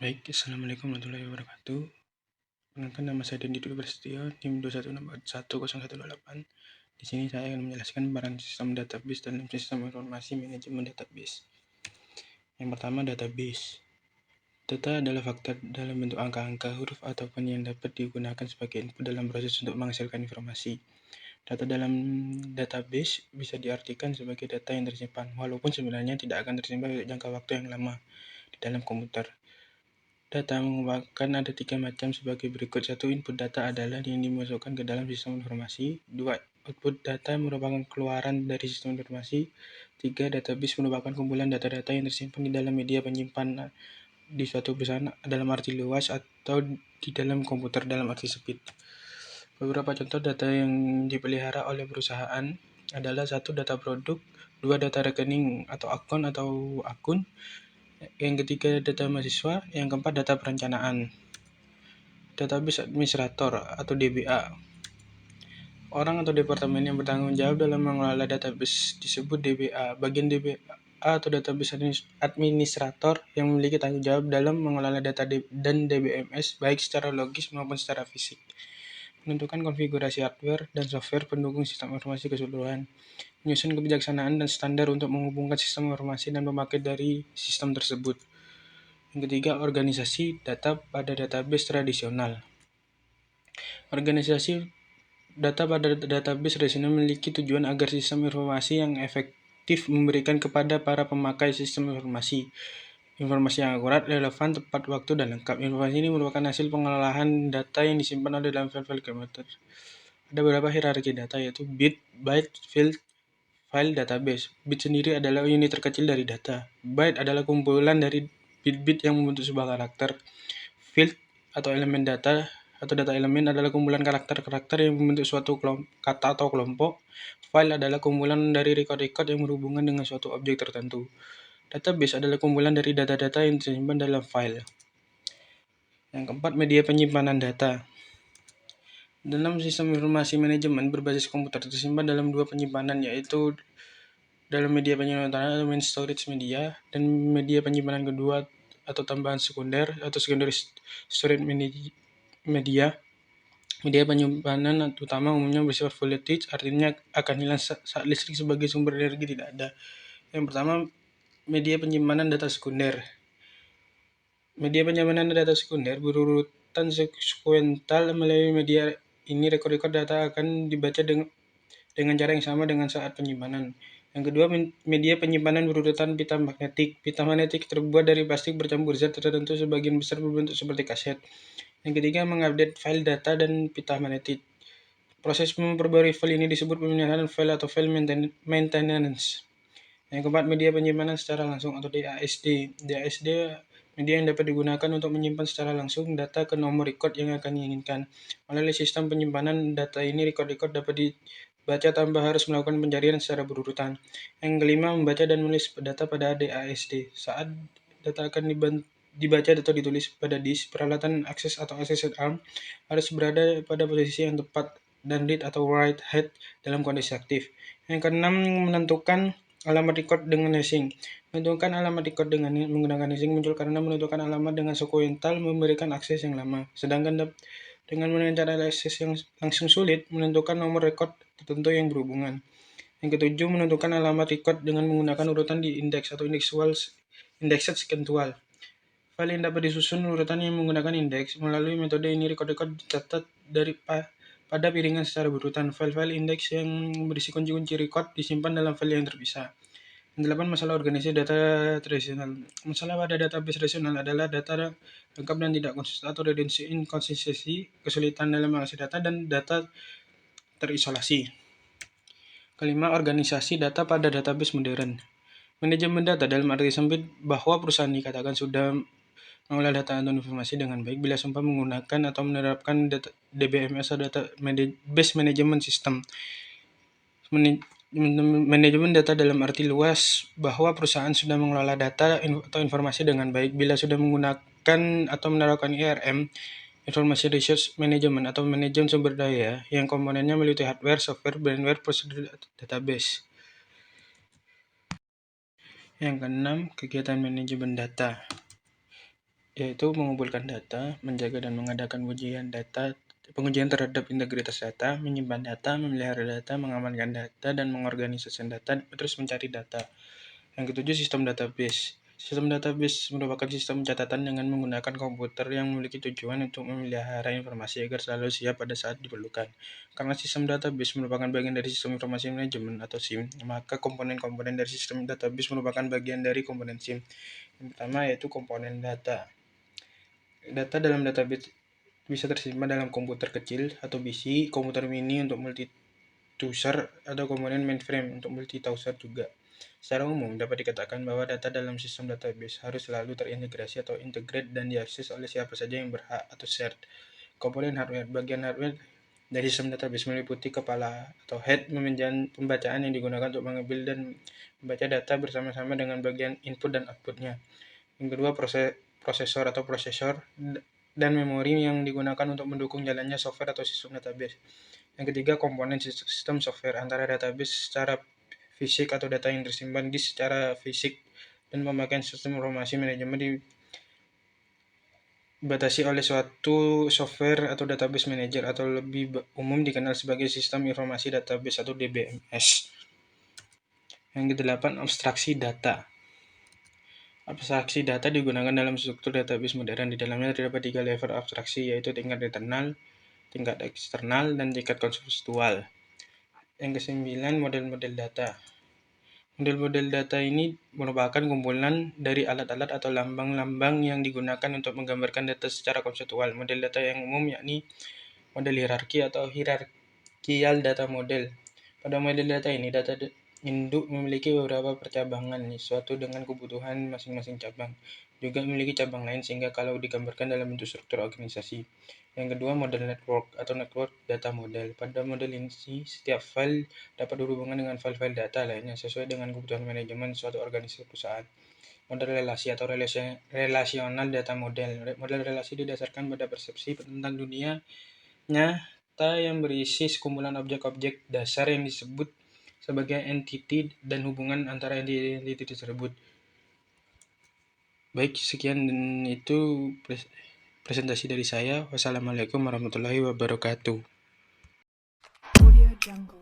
Baik, Assalamualaikum warahmatullahi wabarakatuh. Perkenalkan, nama saya Dendi Dwi Prasetyo, tim 21641018. Di sini saya akan menjelaskan peran sistem database dalam sistem informasi manajemen database. Yang pertama, database. Data adalah fakta dalam bentuk angka-angka, huruf, ataupun yang dapat digunakan sebagai input dalam proses untuk menghasilkan informasi. Data dalam database bisa diartikan sebagai data yang tersimpan, walaupun sebenarnya tidak akan tersimpan untuk jangka waktu yang lama di dalam komputer. Data merupakan ada 3 macam sebagai berikut. 1. Input data adalah yang dimasukkan ke dalam sistem informasi. 2. Output data merupakan keluaran dari sistem informasi. 3. Database merupakan kumpulan data-data yang tersimpan di dalam media penyimpanan di suatu perusahaan dalam arti luas atau di dalam komputer dalam arti sempit. Beberapa contoh data yang dipelihara oleh perusahaan adalah 1. Data produk. 2. Data rekening atau akun. Yang ketiga, data mahasiswa. Yang keempat, data perencanaan. Database Administrator atau DBA. Orang atau departemen yang bertanggung jawab dalam mengelola database disebut DBA. Bagian DBA atau database administrator yang memiliki tanggung jawab dalam mengelola data dan DBMS baik secara logis maupun secara fisik. Menentukan konfigurasi hardware dan software pendukung sistem informasi keseluruhan. Menyusun kebijaksanaan dan standar untuk menghubungkan sistem informasi dan pemakai dari sistem tersebut. Yang ketiga, organisasi data pada database tradisional. Organisasi data pada database tradisional memiliki tujuan agar sistem informasi yang efektif memberikan kepada para pemakai sistem informasi yang akurat, relevan, tepat waktu, dan lengkap. Informasi ini merupakan hasil pengelolaan data yang disimpan oleh dalam file-file komputer. Ada beberapa hierarki data, yaitu bit, byte, field, file, database. Bit sendiri adalah unit terkecil dari data. Byte adalah kumpulan dari bit-bit yang membentuk sebuah karakter. Field atau elemen data atau data elemen adalah kumpulan karakter-karakter yang membentuk suatu kata atau kelompok. File adalah kumpulan dari record-record yang berhubungan dengan suatu objek tertentu. Database adalah kumpulan dari data-data yang tersimpan dalam file. Yang keempat, media penyimpanan data. Dalam sistem informasi manajemen berbasis komputer tersimpan dalam dua penyimpanan, yaitu dalam media penyimpanan atau main storage media dan media penyimpanan kedua atau tambahan sekunder atau secondary storage media. Media penyimpanan utama umumnya bersifat voltage, artinya akan hilang saat listrik sebagai sumber energi tidak ada. Yang pertama, media penyimpanan data sekunder. Media penyimpanan data sekunder berurutan sekuental. Melalui media ini, rekod-rekod data akan dibaca dengan cara yang sama dengan saat penyimpanan. Yang kedua, media penyimpanan berurutan pita magnetik. Pita magnetik terbuat dari plastik bercampur zat tertentu, sebagian besar berbentuk seperti kaset. Yang ketiga, mengupdate file data dan pita magnetik. Proses memperbarui file ini disebut pemeliharaan file atau file maintenance. Yang keempat, media penyimpanan secara langsung atau DASD. DASD media yang dapat digunakan untuk menyimpan secara langsung data ke nomor record yang akan diinginkan. Melalui sistem penyimpanan data ini, record-record dapat dibaca tanpa harus melakukan pencarian secara berurutan. Yang kelima, membaca dan menulis data pada DASD. Saat data akan dibaca atau ditulis pada disk, peralatan akses atau access arm harus berada pada posisi yang tepat dan read atau write head dalam kondisi aktif. Yang keenam, menentukan alamat record dengan hashing. Menentukan alamat record dengan menggunakan hashing muncul karena menentukan alamat dengan sekuental memberikan akses yang lama. Sedangkan dengan cara akses yang langsung sulit, menentukan nomor record tertentu yang berhubungan. Yang ketujuh, menentukan alamat record dengan menggunakan urutan di indeks atau indexed sequential. File yang dapat disusun urutan yang menggunakan indeks. Melalui metode ini, record-record dicatat pada piringan secara berurutan. File-file indeks yang berisi kunci-kunci record disimpan dalam file yang terpisah. Yang 8, masalah organisasi data tradisional. Masalah pada database tradisional adalah data lengkap dan tidak konsisten atau redundancy, inkonsistensi, kesulitan dalam mengakses data, dan data terisolasi. Kelima, organisasi data pada database modern. Manajemen data dalam arti sempit bahwa perusahaan dikatakan sudah mengolah data atau informasi dengan baik bila sumpah menggunakan atau menerapkan DBMS atau Database Management System. Manajemen data dalam arti luas bahwa perusahaan sudah mengelola data atau informasi dengan baik bila sudah menggunakan atau menerapkan IRM, Information Resource Management, atau manajemen sumber daya yang komponennya meliputi hardware, software, firmware, prosedur database. Yang keenam, kegiatan manajemen data. yaitu mengumpulkan data, menjaga dan mengadakan pengujian terhadap integritas data, menyimpan data, memelihara data, mengamankan data, dan mengorganisasikan data, terus mencari data. Yang ketujuh, sistem database. Sistem database merupakan sistem catatan dengan menggunakan komputer yang memiliki tujuan untuk memelihara informasi agar selalu siap pada saat diperlukan. Karena sistem database merupakan bagian dari sistem informasi manajemen atau SIM, maka komponen-komponen dari sistem database merupakan bagian dari komponen SIM. Yang pertama yaitu komponen data. Data dalam database bisa tersimpan dalam komputer kecil atau PC, komputer mini untuk multi-user, atau komponen mainframe untuk multi-user juga. Secara umum, dapat dikatakan bahwa data dalam sistem database harus selalu terintegrasi atau integrate dan diakses oleh siapa saja yang berhak atau shared. Komponen hardware. Bagian hardware dari sistem database meliputi kepala atau head pembacaan yang digunakan untuk mengambil dan membaca data bersama-sama dengan bagian input dan outputnya. Yang kedua, prosesor dan memori yang digunakan untuk mendukung jalannya software atau sistem database. Yang ketiga, komponen sistem software antara database secara fisik atau data yang tersimpan di secara fisik dan pemakaian sistem informasi manajemen dibatasi oleh suatu software atau database manager atau lebih umum dikenal sebagai sistem informasi database atau DBMS. Yang kedelapan, abstraksi data. Abstraksi data digunakan dalam struktur database modern. Di dalamnya terdapat 3 level abstraksi, yaitu tingkat internal, tingkat eksternal, dan tingkat konseptual. Yang kesembilan, model-model data. Model-model data ini merupakan kumpulan dari alat-alat atau lambang-lambang yang digunakan untuk menggambarkan data secara konseptual. Model data yang umum yakni model hierarki atau hierarkial data model. Pada model data ini, data induk memiliki beberapa percabangan, suatu dengan kebutuhan masing-masing cabang. Juga memiliki cabang lain sehingga kalau digambarkan dalam bentuk struktur organisasi. Yang kedua, model network atau network data model. Pada model ini, setiap file dapat berhubungan dengan file-file data lainnya sesuai dengan kebutuhan manajemen suatu organisasi perusahaan. Model relasi atau relasional data model. Model relasi didasarkan pada persepsi tentang dunia nyata yang berisi sekumpulan objek-objek dasar yang disebut sebagai entiti dan hubungan antara entiti tersebut. Baik, sekian dan itu presentasi dari saya. Wassalamualaikum warahmatullahi wabarakatuh. Audio Jungle.